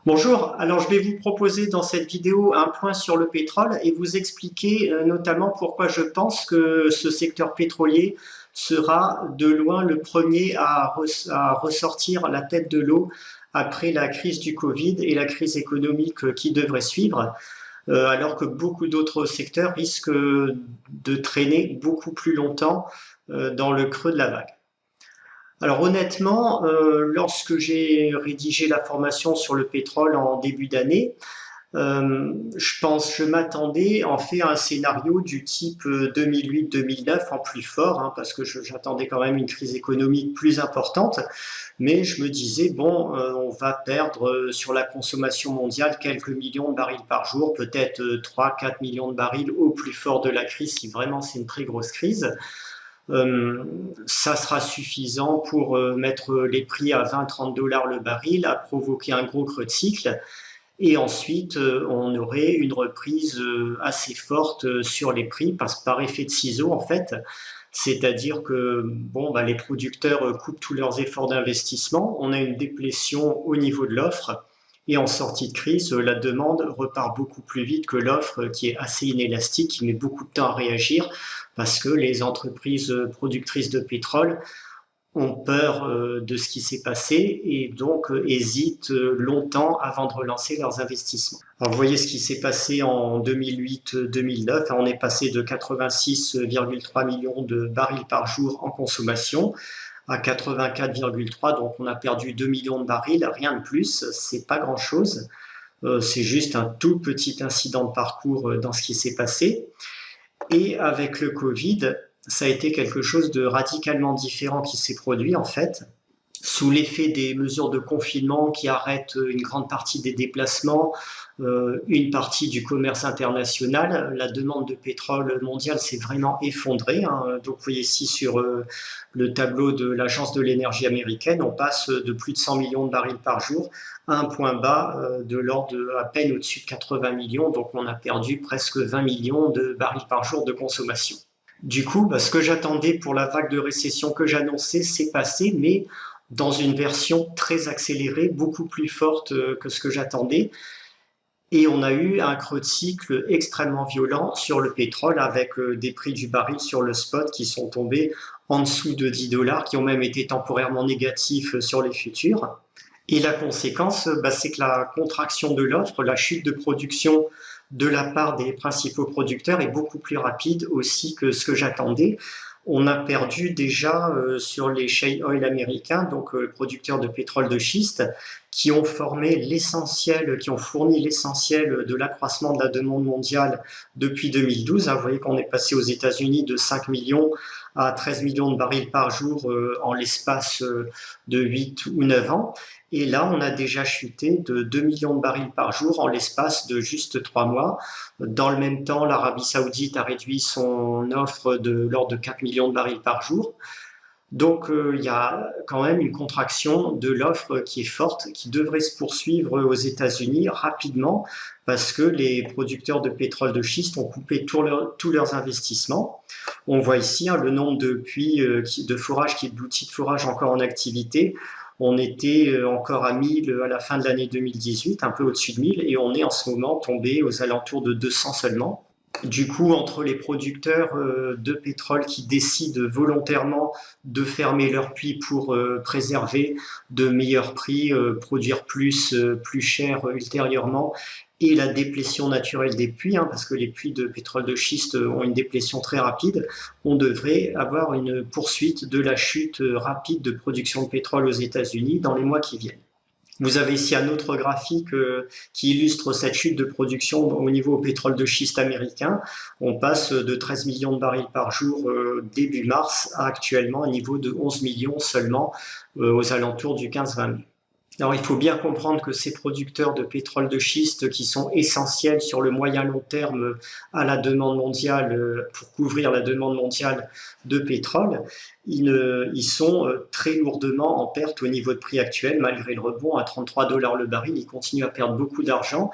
Bonjour, alors je vais vous proposer dans cette vidéo un point sur le pétrole et vous expliquer notamment pourquoi je pense que ce secteur pétrolier sera de loin le premier à ressortir la tête de l'eau après la crise du Covid et la crise économique qui devrait suivre, alors que beaucoup d'autres secteurs risquent de traîner beaucoup plus longtemps dans le creux de la vague. Alors honnêtement, lorsque j'ai rédigé la formation sur le pétrole en début d'année, je m'attendais en fait à un scénario du type 2008-2009 en plus fort, hein, parce que j'attendais quand même une crise économique plus importante, mais je me disais, bon, on va perdre sur la consommation mondiale quelques millions de barils par jour, peut-être 3-4 millions de barils au plus fort de la crise, si vraiment c'est une très grosse crise. Ça sera suffisant pour mettre les prix à 20-30 dollars le baril, à provoquer un gros creux de cycle. Et ensuite, on aurait une reprise assez forte sur les prix, par effet de ciseau en fait. C'est-à-dire que bon, bah, les producteurs coupent tous leurs efforts d'investissement, on a une déplétion au niveau de l'offre, et en sortie de crise, la demande repart beaucoup plus vite que l'offre qui est assez inélastique, qui met beaucoup de temps à réagir, parce que les entreprises productrices de pétrole ont peur de ce qui s'est passé et donc hésitent longtemps avant de relancer leurs investissements. Alors, vous voyez ce qui s'est passé en 2008-2009. On est passé de 86,3 millions de barils par jour en consommation à 84,3, donc on a perdu 2 millions de barils, rien de plus, c'est pas grand-chose. C'est juste un tout petit incident de parcours dans ce qui s'est passé. Et avec le Covid, ça a été quelque chose de radicalement différent qui s'est produit en fait, sous l'effet des mesures de confinement qui arrêtent une grande partie des déplacements, une partie du commerce international, la demande de pétrole mondiale s'est vraiment effondrée, hein. Donc vous voyez ici sur le tableau de l'Agence de l'énergie américaine, on passe de plus de 100 millions de barils par jour à un point bas de l'ordre de à peine au-dessus de 80 millions, donc on a perdu presque 20 millions de barils par jour de consommation. Du coup, bah, ce que j'attendais pour la vague de récession que j'annonçais, s'est passé, mais dans une version très accélérée, beaucoup plus forte que ce que j'attendais. Et on a eu un creux de cycle extrêmement violent sur le pétrole avec des prix du baril sur le spot qui sont tombés en dessous de 10 dollars, qui ont même été temporairement négatifs sur les futurs. Et la conséquence, bah, c'est que la contraction de l'offre, la chute de production de la part des principaux producteurs est beaucoup plus rapide aussi que ce que j'attendais. On a perdu déjà sur les shale oil américains, donc producteurs de pétrole de schiste, qui ont formé l'essentiel, qui ont fourni l'essentiel de l'accroissement de la demande mondiale depuis 2012. Vous voyez qu'on est passé aux États-Unis de 5 millions à 13 millions de barils par jour en l'espace de 8 ou 9 ans. Et là, on a déjà chuté de 2 millions de barils par jour en l'espace de juste 3 mois. Dans le même temps, l'Arabie Saoudite a réduit son offre de l'ordre de 4 millions de barils par jour. Donc, il y a quand même une contraction de l'offre qui est forte, qui devrait se poursuivre aux États-Unis rapidement, parce que les producteurs de pétrole de schiste ont coupé tous leurs investissements. On voit ici hein, le nombre de puits de forage, d'outils de forage encore en activité. On était encore à 1000 à la fin de l'année 2018, un peu au-dessus de 1000, et on est en ce moment tombé aux alentours de 200 seulement. Du coup, entre les producteurs de pétrole qui décident volontairement de fermer leurs puits pour préserver de meilleurs prix, produire plus cher ultérieurement, et la déplétion naturelle des puits, hein, parce que les puits de pétrole de schiste ont une déplétion très rapide, on devrait avoir une poursuite de la chute rapide de production de pétrole aux États-Unis dans les mois qui viennent. Vous avez ici un autre graphique qui illustre cette chute de production au niveau pétrole de schiste américain. On passe de 13 millions de barils par jour début mars à actuellement un niveau de 11 millions seulement aux alentours du 15-20 mai. Alors il faut bien comprendre que ces producteurs de pétrole de schiste qui sont essentiels sur le moyen long terme à la demande mondiale, pour couvrir la demande mondiale de pétrole, ils sont très lourdement en perte au niveau de prix actuel, malgré le rebond à 33 dollars le baril, ils continuent à perdre beaucoup d'argent,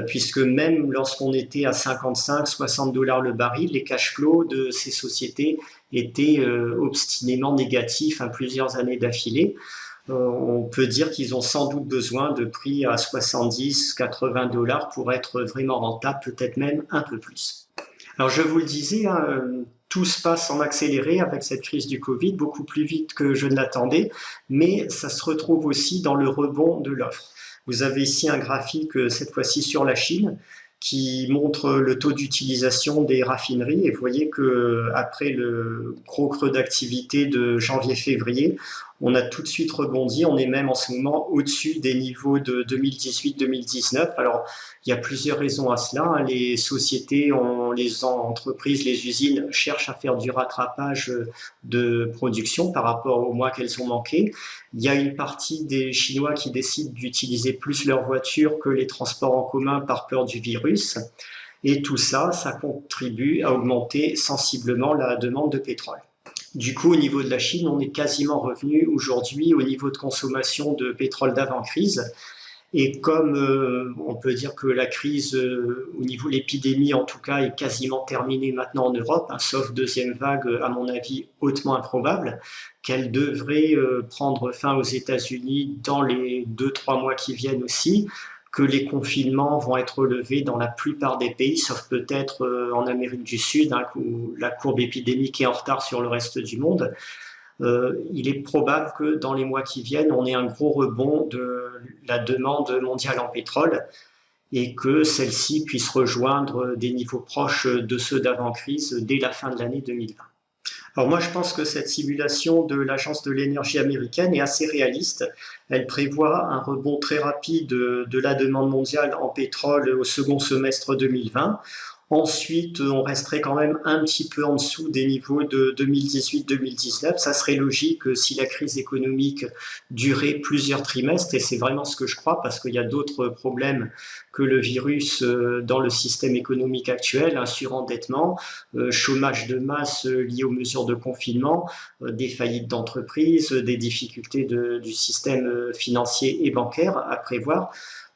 puisque même lorsqu'on était à 55-60 dollars le baril, les cash flows de ces sociétés étaient obstinément négatifs à plusieurs années d'affilée. on peut dire qu'ils ont sans doute besoin de prix à 70, 80 dollars pour être vraiment rentables, peut-être même un peu plus. Alors je vous le disais, hein, tout se passe en accéléré avec cette crise du Covid, beaucoup plus vite que je ne l'attendais, mais ça se retrouve aussi dans le rebond de l'offre. Vous avez ici un graphique, cette fois-ci sur la Chine, qui montre le taux d'utilisation des raffineries. Et vous voyez que après le gros creux d'activité de janvier-février, on a tout de suite rebondi. On est même en ce moment au-dessus des niveaux de 2018-2019. Alors, il y a plusieurs raisons à cela, hein. Les sociétés, les entreprises, les usines cherchent à faire du rattrapage de production par rapport aux mois qu'elles ont manqué. Il y a une partie des Chinois qui décident d'utiliser plus leur voiture que les transports en commun par peur du virus. Et tout ça, ça contribue à augmenter sensiblement la demande de pétrole. Du coup, au niveau de la Chine, on est quasiment revenu aujourd'hui au niveau de consommation de pétrole d'avant-crise. Et comme on peut dire que la crise, au niveau de l'épidémie en tout cas, est quasiment terminée maintenant en Europe, hein, sauf deuxième vague, à mon avis, hautement improbable, qu'elle devrait prendre fin aux États-Unis dans les 2-3 mois qui viennent aussi, que les confinements vont être relevés dans la plupart des pays, sauf peut-être en Amérique du Sud, hein, où la courbe épidémique est en retard sur le reste du monde. Il est probable que dans les mois qui viennent, on ait un gros rebond de la demande mondiale en pétrole et que celle-ci puisse rejoindre des niveaux proches de ceux d'avant-crise dès la fin de l'année 2020. Alors moi, je pense que cette simulation de l'Agence de l'énergie américaine est assez réaliste. Elle prévoit un rebond très rapide de la demande mondiale en pétrole au second semestre 2020. Ensuite, on resterait quand même un petit peu en dessous des niveaux de 2018-2019. Ça serait logique si la crise économique durait plusieurs trimestres, et c'est vraiment ce que je crois, parce qu'il y a d'autres problèmes que le virus dans le système économique actuel, un surendettement, chômage de masse lié aux mesures de confinement, des faillites d'entreprises, des difficultés du système financier et bancaire à prévoir.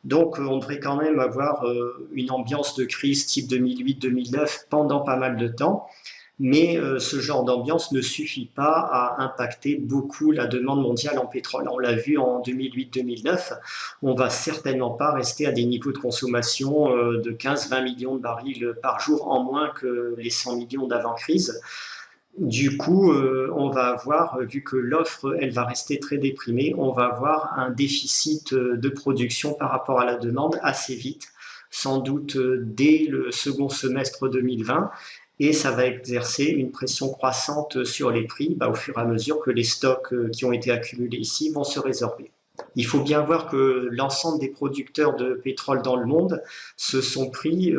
Donc, on devrait quand même avoir une ambiance de crise type 2008-2009 pendant pas mal de temps, mais ce genre d'ambiance ne suffit pas à impacter beaucoup la demande mondiale en pétrole. On l'a vu en 2008-2009, on va certainement pas rester à des niveaux de consommation de 15-20 millions de barils par jour en moins que les 100 millions d'avant-crise. Du coup, on va avoir, vu que l'offre, elle va rester très déprimée, on va avoir un déficit de production par rapport à la demande assez vite, sans doute dès le second semestre 2020, et ça va exercer une pression croissante sur les prix au fur et à mesure que les stocks qui ont été accumulés ici vont se résorber. Il faut bien voir que l'ensemble des producteurs de pétrole dans le monde se sont pris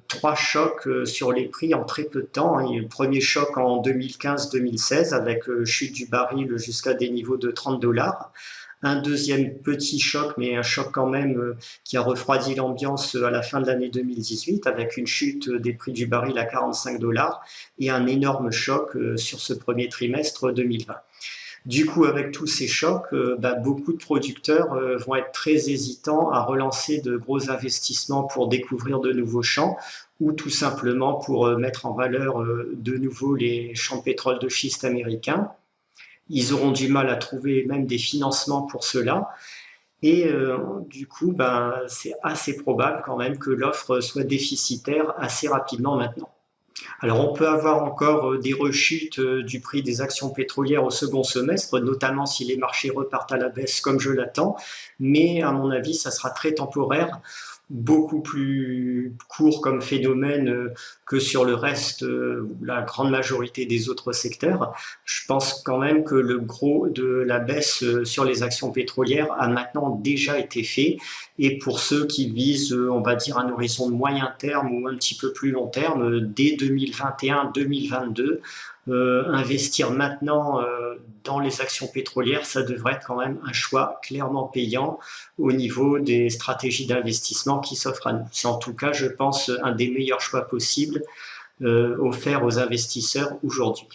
3 chocs sur les prix en très peu de temps. Il y a eu le premier choc en 2015-2016 avec chute du baril jusqu'à des niveaux de 30 dollars. Un deuxième petit choc, mais un choc quand même qui a refroidi l'ambiance à la fin de l'année 2018 avec une chute des prix du baril à 45 dollars et un énorme choc sur ce premier trimestre 2020. Du coup, avec tous ces chocs, beaucoup de producteurs vont être très hésitants à relancer de gros investissements pour découvrir de nouveaux champs ou tout simplement pour mettre en valeur de nouveau les champs de pétrole de schiste américains. Ils auront du mal à trouver même des financements pour cela. Et du coup, c'est assez probable quand même que l'offre soit déficitaire assez rapidement maintenant. Alors on peut avoir encore des rechutes du prix des actions pétrolières au second semestre, notamment si les marchés repartent à la baisse comme je l'attends, mais à mon avis ça sera très temporaire, beaucoup plus court comme phénomène que sur le reste, la grande majorité des autres secteurs. Je pense quand même que le gros de la baisse sur les actions pétrolières a maintenant déjà été fait. Et pour ceux qui visent, on va dire, un horizon de moyen terme ou un petit peu plus long terme, dès 2021-2022, investir maintenant dans les actions pétrolières, ça devrait être quand même un choix clairement payant au niveau des stratégies d'investissement qui s'offrent à nous. C'est en tout cas, je pense, un des meilleurs choix possibles offerts aux investisseurs aujourd'hui.